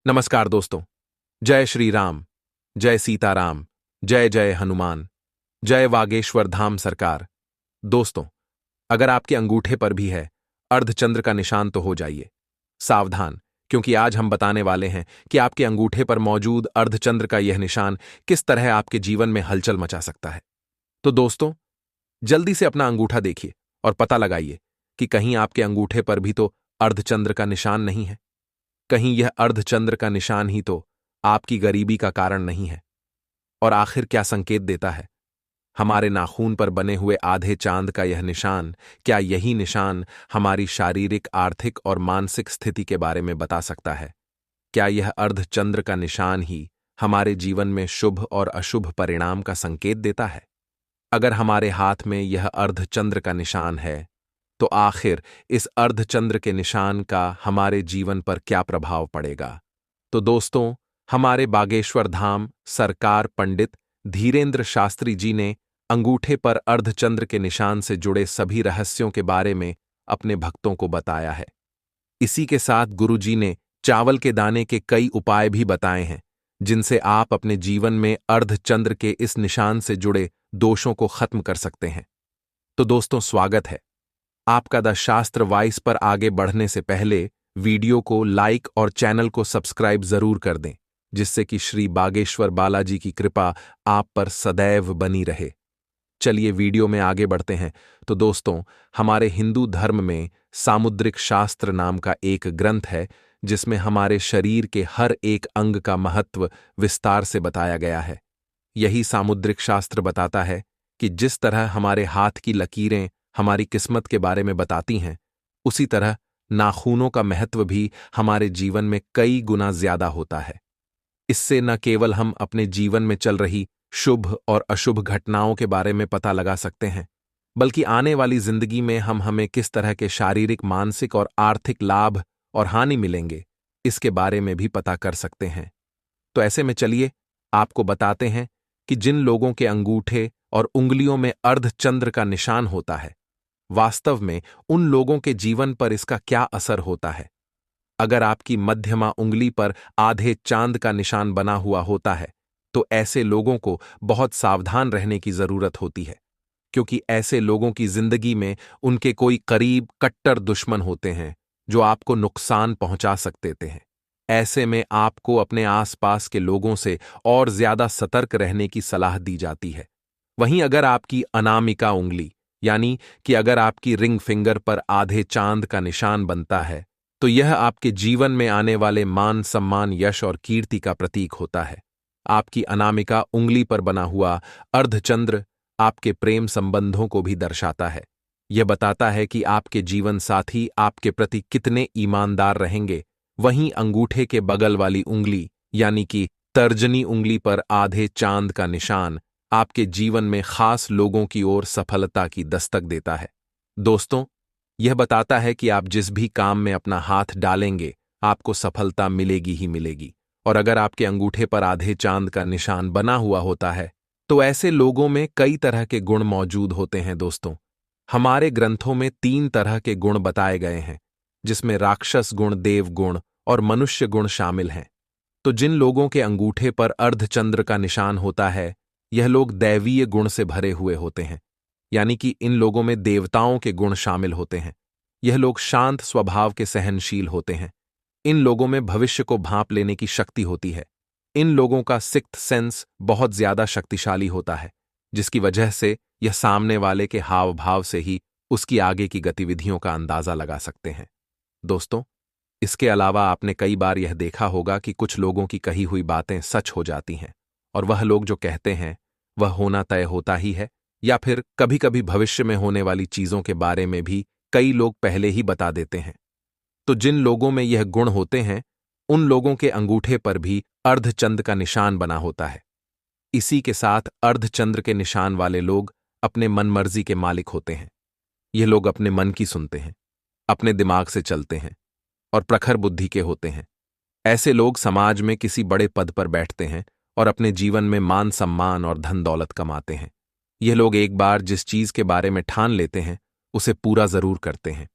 नमस्कार दोस्तों। जय श्री राम, जय सीताराम, जय जय हनुमान, जय वागेश्वर धाम सरकार। दोस्तों, अगर आपके अंगूठे पर भी है अर्धचंद्र का निशान तो हो जाइए सावधान, क्योंकि आज हम बताने वाले हैं कि आपके अंगूठे पर मौजूद अर्धचंद्र का यह निशान किस तरह आपके जीवन में हलचल मचा सकता है। तो दोस्तों, जल्दी से अपना अंगूठा देखिए और पता लगाइए कि कहीं आपके अंगूठे पर भी तो अर्धचंद्र का निशान नहीं है। कहीं यह अर्धचंद्र का निशान ही तो आपकी गरीबी का कारण नहीं है। और आखिर क्या संकेत देता है? हमारे नाखून पर बने हुए आधे चांद का यह निशान, क्या यही निशान हमारी शारीरिक, आर्थिक और मानसिक स्थिति के बारे में बता सकता है? क्या यह अर्धचंद्र का निशान ही हमारे जीवन में शुभ और अशुभ परिणाम का संकेत देता है? अगर हमारे हाथ में यह अर्धचंद्र का निशान है, तो आखिर इस अर्धचंद्र के निशान का हमारे जीवन पर क्या प्रभाव पड़ेगा? तो दोस्तों, हमारे बागेश्वर धाम सरकार पंडित धीरेंद्र शास्त्री जी ने अंगूठे पर अर्धचंद्र के निशान से जुड़े सभी रहस्यों के बारे में अपने भक्तों को बताया है। इसी के साथ गुरु जी ने चावल के दाने के कई उपाय भी बताए हैं, जिनसे आप अपने जीवन में अर्धचंद्र के इस निशान से जुड़े दोषों को खत्म कर सकते हैं। तो दोस्तों, स्वागत है आपका द शास्त्र वाइस पर। आगे बढ़ने से पहले वीडियो को लाइक और चैनल को सब्सक्राइब जरूर कर दें, जिससे कि श्री बागेश्वर बालाजी की कृपा आप पर सदैव बनी रहे। चलिए वीडियो में आगे बढ़ते हैं। तो दोस्तों, हमारे हिंदू धर्म में सामुद्रिक शास्त्र नाम का एक ग्रंथ है, जिसमें हमारे शरीर के हर एक अंग का महत्व विस्तार से बताया गया है। यही सामुद्रिक शास्त्र बताता है कि जिस तरह हमारे हाथ की लकीरें हमारी किस्मत के बारे में बताती हैं, उसी तरह नाखूनों का महत्व भी हमारे जीवन में कई गुना ज्यादा होता है। इससे न केवल हम अपने जीवन में चल रही शुभ और अशुभ घटनाओं के बारे में पता लगा सकते हैं, बल्कि आने वाली जिंदगी में हमें किस तरह के शारीरिक, मानसिक और आर्थिक लाभ और हानि मिलेंगे, इसके बारे में भी पता कर सकते हैं। तो ऐसे में चलिए आपको बताते हैं कि जिन लोगों के अंगूठे और उंगलियों में अर्धचंद्र का निशान होता है, वास्तव में उन लोगों के जीवन पर इसका क्या असर होता है। अगर आपकी मध्यमा उंगली पर आधे चांद का निशान बना हुआ होता है, तो ऐसे लोगों को बहुत सावधान रहने की जरूरत होती है, क्योंकि ऐसे लोगों की जिंदगी में उनके कोई करीब कट्टर दुश्मन होते हैं जो आपको नुकसान पहुंचा सकते हैं। ऐसे में आपको अपने आसपास के लोगों से और ज्यादा सतर्क रहने की सलाह दी जाती है। वहीं अगर आपकी अनामिका उंगली, यानी कि अगर आपकी रिंग फिंगर पर आधे चांद का निशान बनता है, तो यह आपके जीवन में आने वाले मान, सम्मान, यश और कीर्ति का प्रतीक होता है। आपकी अनामिका उंगली पर बना हुआ अर्धचंद्र आपके प्रेम संबंधों को भी दर्शाता है। यह बताता है कि आपके जीवन साथी आपके प्रति कितने ईमानदार रहेंगे। वहीं अंगूठे के बगल वाली उंगली, यानी कि तर्जनी उंगली पर आधे चांद का निशान आपके जीवन में खास लोगों की ओर सफलता की दस्तक देता है। दोस्तों, यह बताता है कि आप जिस भी काम में अपना हाथ डालेंगे, आपको सफलता मिलेगी ही मिलेगी। और अगर आपके अंगूठे पर आधे चांद का निशान बना हुआ होता है, तो ऐसे लोगों में कई तरह के गुण मौजूद होते हैं। दोस्तों, हमारे ग्रंथों में 3 तरह के गुण बताए गए हैं, जिसमें राक्षस गुण, देव गुण और मनुष्य गुण शामिल हैं। तो जिन लोगों के अंगूठे पर अर्धचंद्र का निशान होता है, यह लोग दैवीय गुण से भरे हुए होते हैं, यानी कि इन लोगों में देवताओं के गुण शामिल होते हैं। यह लोग शांत स्वभाव के, सहनशील होते हैं। इन लोगों में भविष्य को भांप लेने की शक्ति होती है। इन लोगों का सिक्स्थ सेंस बहुत ज्यादा शक्तिशाली होता है, जिसकी वजह से यह सामने वाले के हाव भाव से ही उसकी आगे की गतिविधियों का अंदाजा लगा सकते हैं। दोस्तों, इसके अलावा आपने कई बार यह देखा होगा कि कुछ लोगों की कही हुई बातें सच हो जाती हैं, और वह लोग जो कहते हैं वह होना तय होता ही है, या फिर कभी कभी भविष्य में होने वाली चीजों के बारे में भी कई लोग पहले ही बता देते हैं। तो जिन लोगों में यह गुण होते हैं, उन लोगों के अंगूठे पर भी अर्धचंद्र का निशान बना होता है। इसी के साथ अर्धचंद्र के निशान वाले लोग अपने मनमर्जी के मालिक होते हैं। यह लोग अपने मन की सुनते हैं, अपने दिमाग से चलते हैं और प्रखर बुद्धि के होते हैं। ऐसे लोग समाज में किसी बड़े पद पर बैठते हैं और अपने जीवन में मान, सम्मान और धन दौलत कमाते हैं। यह लोग एक बार जिस चीज के बारे में ठान लेते हैं, उसे पूरा जरूर करते हैं।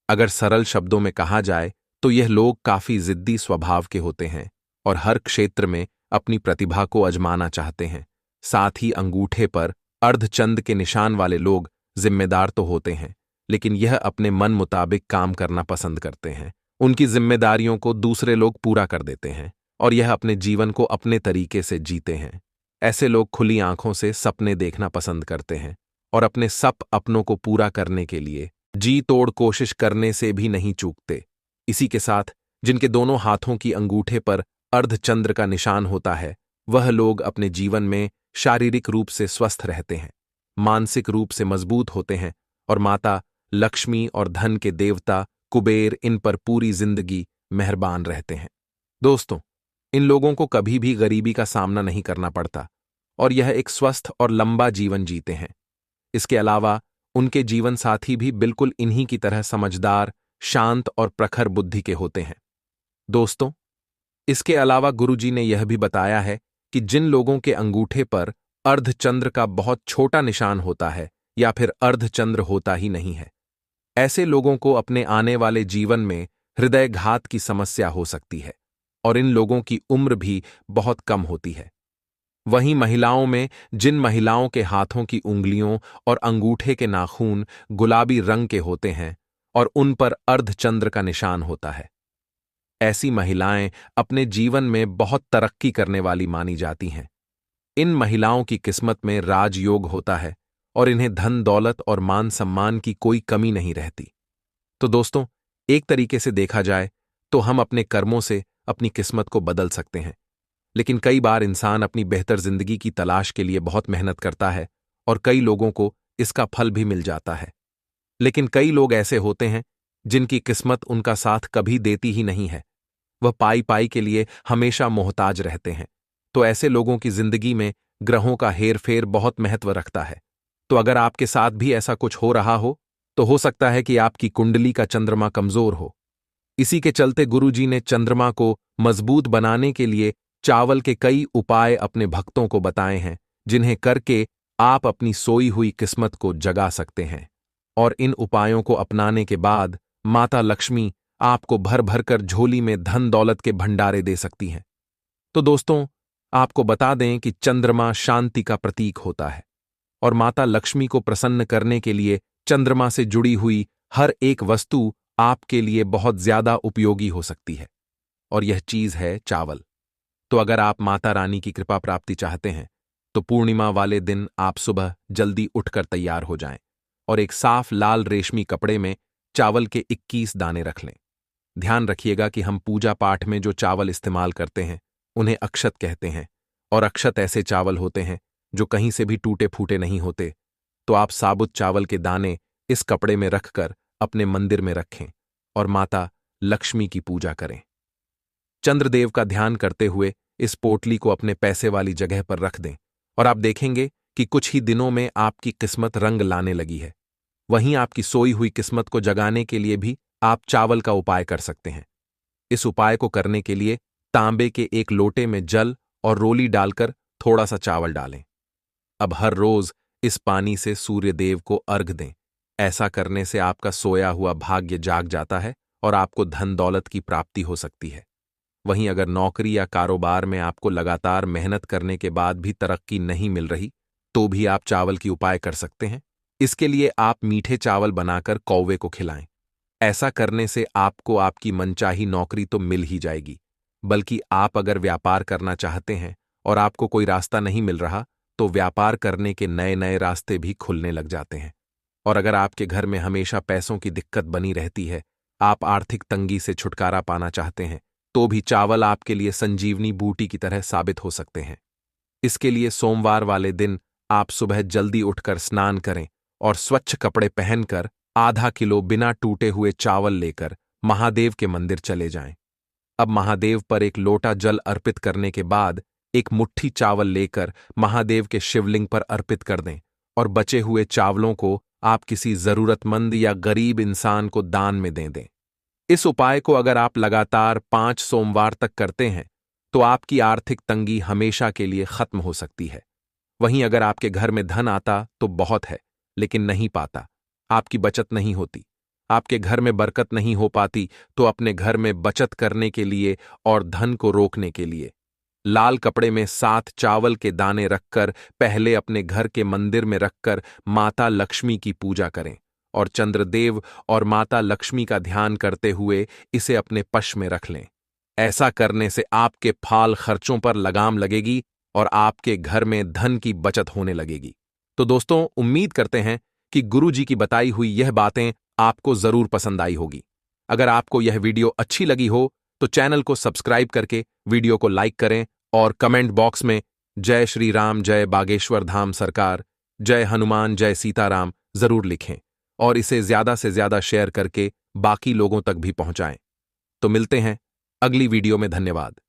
अगर सरल शब्दों में कहा जाए तो यह लोग काफी जिद्दी स्वभाव के होते हैं और हर क्षेत्र में अपनी प्रतिभा को आजमाना चाहते हैं। साथ ही अंगूठे पर अर्धचंद्र के निशान वाले लोग जिम्मेदार तो होते हैं, लेकिन यह अपने मन मुताबिक काम करना पसंद करते हैं। उनकी जिम्मेदारियों को दूसरे लोग पूरा कर देते हैं और यह अपने जीवन को अपने तरीके से जीते हैं। ऐसे लोग खुली आंखों से सपने देखना पसंद करते हैं और अपने अपनों को पूरा करने के लिए जी तोड़ कोशिश करने से भी नहीं चूकते। इसी के साथ जिनके दोनों हाथों की अंगूठे पर अर्धचंद्र का निशान होता है, वह लोग अपने जीवन में शारीरिक रूप से स्वस्थ रहते हैं, मानसिक रूप से मजबूत होते हैं और माता लक्ष्मी और धन के देवता कुबेर इन पर पूरी जिंदगी मेहरबान रहते हैं। दोस्तों, इन लोगों को कभी भी गरीबी का सामना नहीं करना पड़ता और यह एक स्वस्थ और लंबा जीवन जीते हैं। इसके अलावा उनके जीवन साथी भी बिल्कुल इन्हीं की तरह समझदार, शांत और प्रखर बुद्धि के होते हैं। दोस्तों, इसके अलावा गुरुजी ने यह भी बताया है कि जिन लोगों के अंगूठे पर अर्धचंद्र का बहुत छोटा निशान होता है या फिर अर्धचंद्र होता ही नहीं है, ऐसे लोगों को अपने आने वाले जीवन में हृदयघात की समस्या हो सकती है और इन लोगों की उम्र भी बहुत कम होती है। वहीं महिलाओं में जिन महिलाओं के हाथों की उंगलियों और अंगूठे के नाखून गुलाबी रंग के होते हैं और उन पर अर्धचंद्र का निशान होता है, ऐसी महिलाएं अपने जीवन में बहुत तरक्की करने वाली मानी जाती हैं। इन महिलाओं की किस्मत में राजयोग होता है और इन्हें धन दौलत और मान सम्मान की कोई कमी नहीं रहती। तो दोस्तों, एक तरीके से देखा जाए तो हम अपने कर्मों से अपनी किस्मत को बदल सकते हैं, लेकिन कई बार इंसान अपनी बेहतर जिंदगी की तलाश के लिए बहुत मेहनत करता है और कई लोगों को इसका फल भी मिल जाता है। लेकिन कई लोग ऐसे होते हैं जिनकी किस्मत उनका साथ कभी देती ही नहीं है। वह पाई पाई के लिए हमेशा मोहताज रहते हैं। तो ऐसे लोगों की जिंदगी में ग्रहों का हेरफेर बहुत महत्व रखता है। तो अगर आपके साथ भी ऐसा कुछ हो रहा हो सकता है कि आपकी कुंडली का चंद्रमा कमजोर हो। इसी के चलते गुरुजी ने चंद्रमा को मजबूत बनाने के लिए चावल के कई उपाय अपने भक्तों को बताए हैं, जिन्हें करके आप अपनी सोई हुई किस्मत को जगा सकते हैं। और इन उपायों को अपनाने के बाद माता लक्ष्मी आपको भर भर कर झोली में धन दौलत के भंडारे दे सकती हैं। तो दोस्तों, आपको बता दें कि चंद्रमा शांति का प्रतीक होता है और माता लक्ष्मी को प्रसन्न करने के लिए चंद्रमा से जुड़ी हुई हर एक वस्तु आपके लिए बहुत ज्यादा उपयोगी हो सकती है, और यह चीज है चावल। तो अगर आप माता रानी की कृपा प्राप्ति चाहते हैं तो पूर्णिमा वाले दिन आप सुबह जल्दी उठकर तैयार हो जाएं और एक साफ लाल रेशमी कपड़े में चावल के 21 दाने रख लें। ध्यान रखिएगा कि हम पूजा पाठ में जो चावल इस्तेमाल करते हैं उन्हें अक्षत कहते हैं, और अक्षत ऐसे चावल होते हैं जो कहीं से भी टूटे फूटे नहीं होते। तो आप साबुत चावल के दाने इस कपड़े में रखकर अपने मंदिर में रखें और माता लक्ष्मी की पूजा करें। चंद्रदेव का ध्यान करते हुए इस पोटली को अपने पैसे वाली जगह पर रख दें और आप देखेंगे कि कुछ ही दिनों में आपकी किस्मत रंग लाने लगी है। वहीं आपकी सोई हुई किस्मत को जगाने के लिए भी आप चावल का उपाय कर सकते हैं। इस उपाय को करने के लिए तांबे के एक लोटे में जल और रोली डालकर थोड़ा सा चावल डालें। अब हर रोज इस पानी से सूर्यदेव को अर्घ दें। ऐसा करने से आपका सोया हुआ भाग्य जाग जाता है और आपको धन दौलत की प्राप्ति हो सकती है। वहीं अगर नौकरी या कारोबार में आपको लगातार मेहनत करने के बाद भी तरक्की नहीं मिल रही, तो भी आप चावल की उपाय कर सकते हैं। इसके लिए आप मीठे चावल बनाकर कौवे को खिलाएं। ऐसा करने से आपको आपकी मनचाही नौकरी तो मिल ही जाएगी, बल्कि आप अगर व्यापार करना चाहते हैं और आपको कोई रास्ता नहीं मिल रहा, तो व्यापार करने के नए नए रास्ते भी खुलने लग जाते हैं। और अगर आपके घर में हमेशा पैसों की दिक्कत बनी रहती है, आप आर्थिक तंगी से छुटकारा पाना चाहते हैं, तो भी चावल आपके लिए संजीवनी बूटी की तरह साबित हो सकते हैं। इसके लिए सोमवार वाले दिन आप सुबह जल्दी उठकर स्नान करें और स्वच्छ कपड़े पहनकर आधा किलो बिना टूटे हुए चावल लेकर महादेव के मंदिर चले जाएं। अब महादेव पर एक लोटा जल अर्पित करने के बाद एक मुट्ठी चावल लेकर महादेव के शिवलिंग पर अर्पित कर दें और बचे हुए चावलों को आप किसी जरूरतमंद या गरीब इंसान को दान में दे दें। इस उपाय को अगर आप लगातार 5 सोमवार तक करते हैं तो आपकी आर्थिक तंगी हमेशा के लिए खत्म हो सकती है। वहीं अगर आपके घर में धन आता तो बहुत है, लेकिन नहीं पाता, आपकी बचत नहीं होती, आपके घर में बरकत नहीं हो पाती तो अपने घर में बचत करने के लिए और धन को रोकने के लिए लाल कपड़े में 7 चावल के दाने रखकर पहले अपने घर के मंदिर में रखकर माता लक्ष्मी की पूजा करें और चंद्रदेव और माता लक्ष्मी का ध्यान करते हुए इसे अपने पश में रख लें। ऐसा करने से आपके फाल खर्चों पर लगाम लगेगी और आपके घर में धन की बचत होने लगेगी। तो दोस्तों, उम्मीद करते हैं कि गुरु जी की बताई हुई यह बातें आपको जरूर पसंद आई होगी। अगर आपको यह वीडियो अच्छी लगी हो तो चैनल को सब्सक्राइब करके वीडियो को लाइक करें और कमेंट बॉक्स में जय श्री राम, जय बागेश्वर धाम सरकार, जय हनुमान, जय सीताराम जरूर लिखें और इसे ज्यादा से ज्यादा शेयर करके बाकी लोगों तक भी पहुंचाएं। तो मिलते हैं अगली वीडियो में। धन्यवाद।